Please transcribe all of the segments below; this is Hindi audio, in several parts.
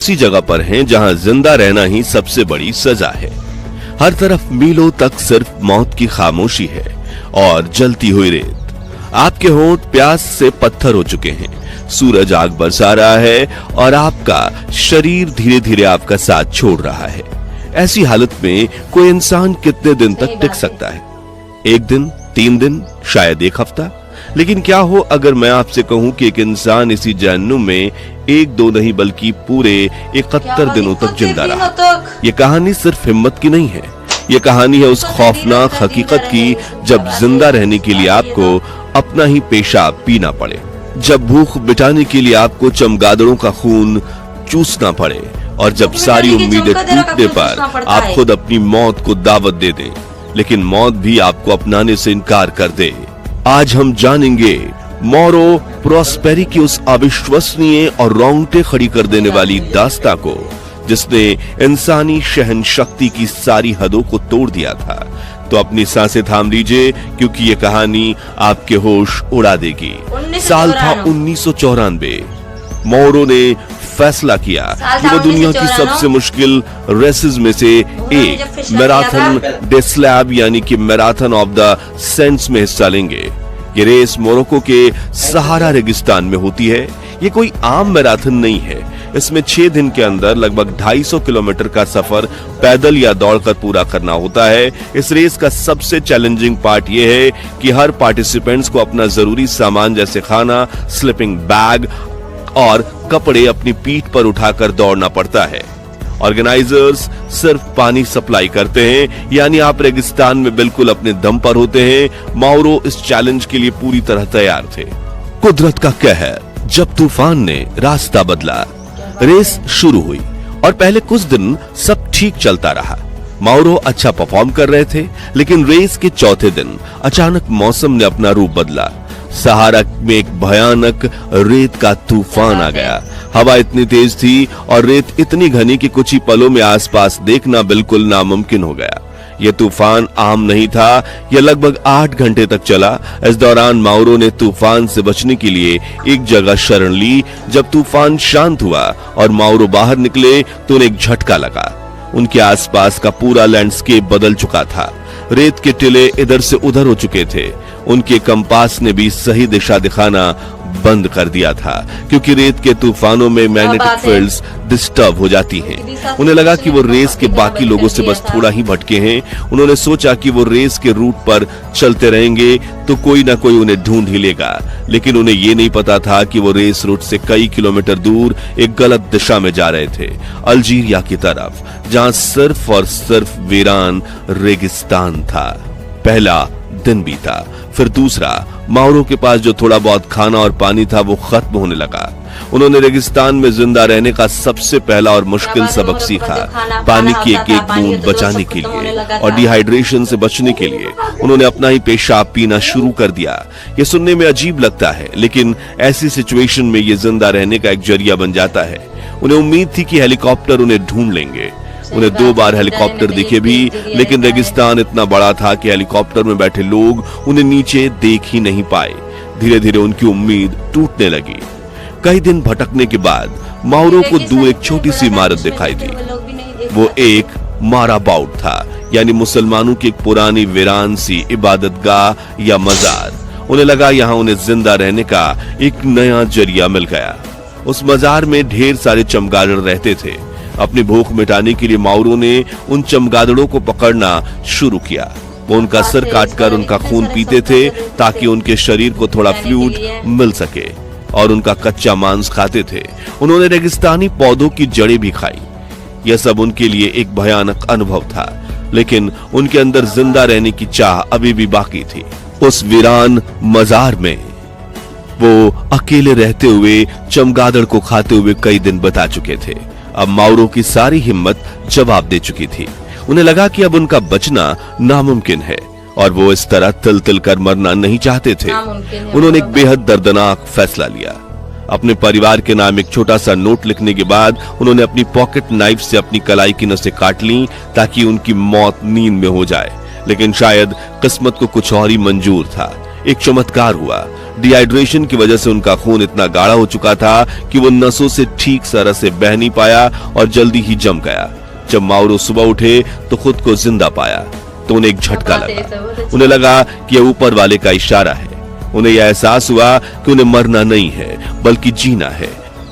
ऐसी जगह पर हैं जहां जिंदा रहना ही सबसे बड़ी सजा है। हर तरफ मीलों तक सिर्फ मौत की खामोशी है और जलती हुई रेत। आपके होंठ प्यास से पत्थर हो चुके हैं, सूरज आग बरसा रहा है और आपका शरीर धीरे धीरे आपका साथ छोड़ रहा है। ऐसी हालत में कोई इंसान कितने दिन तक टिक सकता है? एक दिन, 3 दिन, शायद एक हफ्ता। लेकिन क्या हो अगर मैं आपसे कहूं कि एक इंसान इसी जहन्नुम में 1-2 नहीं बल्कि पूरे 71 दिनों तक जिंदा रहा। ये कहानी सिर्फ हिम्मत की नहीं है, ये कहानी है उस खौफनाक हकीकत की जब जिंदा रहने के लिए आपको अपना ही पेशाब पीना पड़े, जब भूख मिटाने के लिए आपको चमगादड़ों का खून चूसना पड़े और जब सारी उम्मीदें टूटने पर आप खुद अपनी मौत को दावत दे दें, लेकिन मौत भी आपको अपनाने से इनकार कर दे। आज हम जानेंगे मोरो प्रॉस्पेरी की उस अविश्वसनीय और रोंगटे खड़ी कर देने वाली दास्तां को जिसने इंसानी सहन शक्ति की सारी हदों को तोड़ दिया था। तो अपनी सांसें थाम लीजिए क्योंकि ये कहानी आपके होश उड़ा देगी। साल था 1994। मोरो ने फैसला किया कि वो दुनिया की सबसे मुश्किल रेसेस में से एक मैराथन डे स्लैब यानी कि मैराथन ऑफ द सेंट्स में हिस्सा लेंगे। ये रेस मोरक्को के सहारा रेगिस्तान में होती है। ये कोई आम मैराथन नहीं है। इसमें 6 दिन के अंदर लगभग 250 किलोमीटर का सफर पैदल या दौड़कर पूरा करना होता है। इस रेस का सबसे चैलेंजिंग पार्ट यह है कि हर पार्टिसिपेंट्स को अपना जरूरी सामान जैसे खाना, स्लीपिंग बैग और कपड़े अपनी पीठ पर उठाकर दौड़ना पड़ता है। ऑर्गेनाइजर्स सिर्फ पानी सप्लाई करते हैं, यानी आप रेगिस्तान में बिल्कुल अपने दम पर होते हैं। माउरो इस चैलेंज के लिए पूरी तरह तैयार थे। कुदरत का कहर, जब तूफान ने रास्ता बदला, रेस शुरू हुई और पहले कुछ दिन सब ठीक चलता रहा। माउरो अच्छा परफॉर्म कर रहे थे, लेकिन रेस के चौथे दिन अचानक मौसम ने अपना रूप बदला। सहारा में एक भयानक रेत का तूफान आ गया। हवा इतनी तेज थी और रेत इतनी घनी कि कुछ ही पलों में आसपास देखना बिल्कुल नामुमकिन हो गया। यह तूफान आम नहीं था, यह लगभग 8 घंटे तक चला। इस दौरान माउरो ने तूफान से बचने के लिए एक जगह शरण ली। जब तूफान शांत हुआ और माउरो बाहर निकले तो उन्हें एक झटका लगा। उनके आसपास का पूरा लैंडस्केप बदल चुका था। रेत के टिले इधर से उधर हो चुके थे। उनके कंपास ने भी सही दिशा दिखाना बंद कर दिया था क्योंकि रेत के तूफानों में मैग्नेटिक फील्ड्स डिस्टर्ब हो जाती हैं। उन्हें लगा कि वो रेस के बाकी लोगों से बस थोड़ा ही भटके हैं। उन्होंने सोचा कि वो रेस के रूट पर चलते रहेंगे तो कोई ना कोई उन्हें ढूंढ ही लेगा, लेकिन उन्हें ये नहीं पता था कि वो रेस रूट से कई किलोमीटर दूर एक गलत दिशा में जा रहे थे, अल्जीरिया की तरफ, जहां सिर्फ और सिर्फ वीरान रेगिस्तान था। पहला दिन बीता, फिर दूसरा। माउरो के पास जो थोड़ा बहुत खाना और पानी था वो खत्म होने लगा। उन्होंने रेगिस्तान में जिंदा रहने का सबसे पहला और मुश्किल सबक सीखा। पानी की एक एक बूंद बचाने के लिए और डिहाइड्रेशन से बचने के लिए उन्होंने अपना ही पेशाब पीना शुरू कर दिया। ये सुनने में अजीब लगता है, लेकिन ऐसी सिचुएशन में ये जिंदा रहने का एक जरिया बन जाता है। उन्हें उम्मीद थी कि हेलीकॉप्टर उन्हें ढूंढ लेंगे। उन्हें 2 बार हेलीकॉप्टर दिखे भी, लेकिन रेगिस्तान इतना बड़ा था कि हेलीकॉप्टर में बैठे लोग उन्हें नीचे देख ही नहीं पाए। धीरे धीरे उनकी उम्मीद टूटने लगी। कई दिन भटकने के बाद माउरो को दूर एक छोटी सी इमारत दिखाई दी। वो एक माराबाउट था, यानी मुसलमानों की एक पुरानी वीरान सी इबादतगाह या मजार। उन्हें लगा यहाँ उन्हें जिंदा रहने का एक नया जरिया मिल गया। उस मजार में ढेर सारे चमगादड़ रहते थे। अपनी भूख मिटाने के लिए माउरो ने उन चमगादड़ों को पकड़ना शुरू किया। वो उनका सिर काटकर उनका खून पीते थे ताकि उनके शरीर को थोड़ा फ्लूइड मिल सके, और उनका कच्चा मांस खाते थे। उन्होंने रेगिस्तानी पौधों की जड़ें भी खाई। यह सब उनके लिए एक भयानक अनुभव था, लेकिन उनके अंदर जिंदा रहने की चाह अभी भी बाकी थी। उस वीरान मजार में वो अकेले रहते हुए चमगादड़ को खाते हुए कई दिन बिता चुके थे। अब माउरो की सारी हिम्मत जवाब दे चुकी थी। उन्हें लगा कि अब उनका बचना नामुमकिन है और वो इस तरह तिल तिल कर मरना नहीं चाहते थे। उन्होंने एक बेहद दर्दनाक फैसला लिया। अपने परिवार के नाम एक छोटा सा नोट लिखने के बाद उन्होंने अपनी पॉकेट नाइफ से अपनी कलाई की नसें काट ली ताकि उनकी मौत नींद में हो जाए, लेकिन शायद किस्मत को कुछ और ही मंजूर था। एक चमत्कार हुआ। डिहाइड्रेशन की वजह से उनका खून इतना गाढ़ा हो चुका था कि वो नसों से ठीक तरह से बह नहीं पाया और जल्दी ही जम गया। जब माउरो सुबह उठे तो खुद को जिंदा पाया तो उन्हें एक झटका लगा। उन्हें लगा कि यह ऊपर वाले का इशारा है। उन्हें यह एहसास हुआ कि उन्हें मरना नहीं है बल्कि जीना है।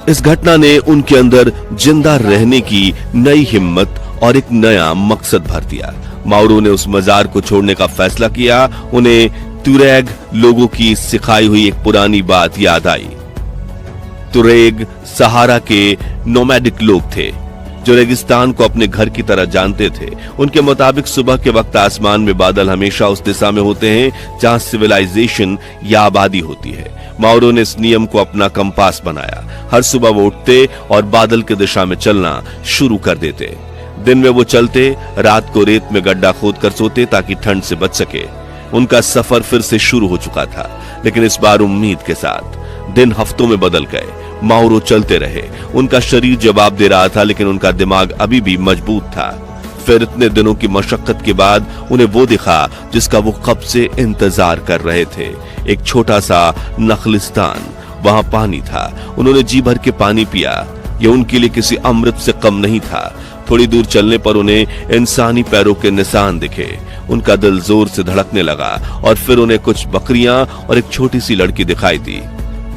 इस घटना ने उनके अंदर जिंदा रहने की नई हिम्मत और एक नया मकसद भर दिया। माउरो ने उस मजार को छोड़ने का फैसला किया। उन्हें तुरेग लोगों की सिखाई हुई एक पुरानी बात याद आई। तुरेग सहारा के नोमैडिक लोग थे जो रेगिस्तान को अपने घर की तरह जानते थे। उनके मुताबिक सुबह के वक्त आसमान में बादल हमेशा उस दिशा में होते हैं जहां सिविलाइजेशन या आबादी होती है। माउरो ने इस नियम को अपना कंपास बनाया। हर सुबह वो उठते और बादल की दिशा में चलना शुरू कर देते। दिन में वो चलते, रात को रेत में गड्ढा खोद कर सोते ताकि ठंड से बच सके। उनका सफर फिर से शुरू हो चुका था, लेकिन इस बार उम्मीद के साथ। दिन हफ्तों में बदल गए। माउरो चलते रहे। उनका शरीर जवाब दे रहा था, लेकिन उनका दिमाग अभी भी मजबूत था। फिर इतने दिनों की मशक्कत के बाद उन्हें वो दिखा जिसका वो कब से इंतजार कर रहे थे। एक छोटा सा नखलिस्तान। वहां पानी था। उन्होंने जी भर के पानी पिया। यह उनके लिए किसी अमृत से कम नहीं था। थोड़ी दूर चलने पर उन्हें इंसानी पैरों के निशान दिखे। उनका दिल जोर से धड़कने लगा और फिर उन्हें कुछ बकरियां और एक छोटी सी लड़की दिखाई दी।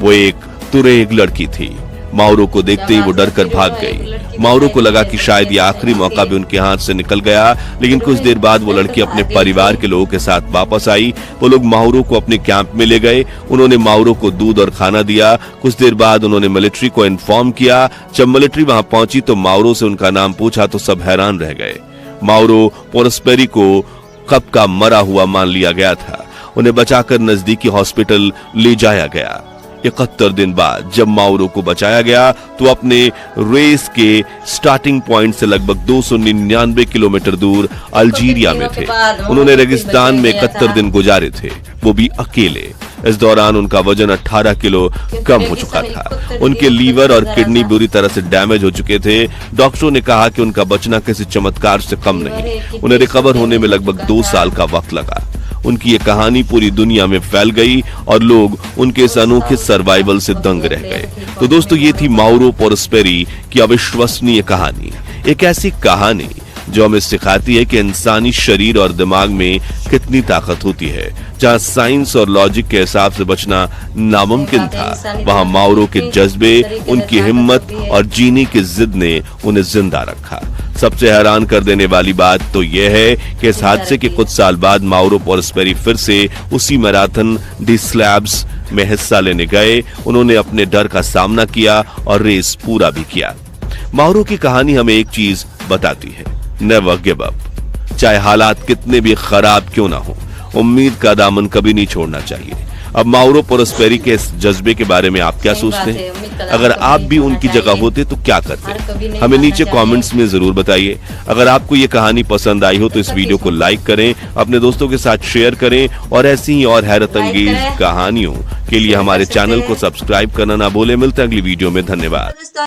वो एक तुरेग लड़की थी। माउरो को देखते ही वो डर कर भाग गई। माउरो को लगा कि शायद ये आखिरी मौका भी उनके हाथ से निकल गया, लेकिन कुछ देर बाद वो लड़की अपने परिवार के लोगों के साथ वापस आई। वो लोग माउरो को अपने कैंप में ले गए। उन्होंने माउरो को दूध और खाना दिया। कुछ देर बाद उन्होंने मिलिट्री को इन्फॉर्म किया। जब मिलिट्री वहां पहुंची तो माउरो से उनका नाम पूछा तो सब हैरान रह गए। माउरो पोरस्पेरी को कब का मरा हुआ मान लिया गया था। उन्हें बचाकर नजदीकी हॉस्पिटल ले जाया गया। 71 दिन बाद जब माउरो को बचाया गया तो अपने रेस के स्टार्टिंग पॉइंट से लगभग 299 किलोमीटर दूर अल्जीरिया में थे। उन्होंने रेगिस्तान में 71 दिन गुजारे थे, वो भी अकेले। इस दौरान उनका वजन 18 किलो कम हो चुका था। उनके लीवर और किडनी बुरी तरह से डैमेज हो चुके थे। डॉक्टरों ने कहा कि उनका बचना किसी चमत्कार से कम नहीं। उन्हें रिकवर होने में लगभग 2 साल का वक्त लगा। उनकी ये कहानी पूरी दुनिया में फैल गई और लोग उनके इस अनोखे सर्वाइवल से दंग रह गए। तो दोस्तों, ये थी माउरो पोरस्पेरी की अविश्वसनीय कहानी। एक ऐसी कहानी जो हमें सिखाती है कि इंसानी शरीर और दिमाग में कितनी ताकत होती है। जहां साइंस और लॉजिक के हिसाब से बचना नामुमकिन था, वहां माउरो के जज्बे, उनकी हिम्मत और जीने की जिद ने उन्हें जिंदा रखा। सबसे हैरान कर देने वाली बात तो यह है कि इस हादसे के कुछ साल बाद माउरो पोरस्पेरी फिर से उसी मैराथन डी स्लैब्स में हिस्सा लेने गए। उन्होंने अपने डर का सामना किया और रेस पूरा भी किया। माउरो की कहानी हमें एक चीज बताती है, नेवर गिव अप। चाहे हालात कितने भी खराब क्यों ना हो, उम्मीद का दामन कभी नहीं छोड़ना चाहिए। अब माउरो पोरस्पेरी के इस जज्बे के बारे में आप क्या सोचते हैं? अगर आप भी उनकी जगह होते तो क्या करते? हमें नीचे कमेंट्स में जरूर बताइए। अगर आपको ये कहानी पसंद आई हो तो इस वीडियो को लाइक करें, अपने दोस्तों के साथ शेयर करें और ऐसी ही और हैरत अंगेज कहानियों के लिए हमारे चैनल को सब्सक्राइब करना ना भूलें। मिलते हैं अगली वीडियो में। धन्यवाद।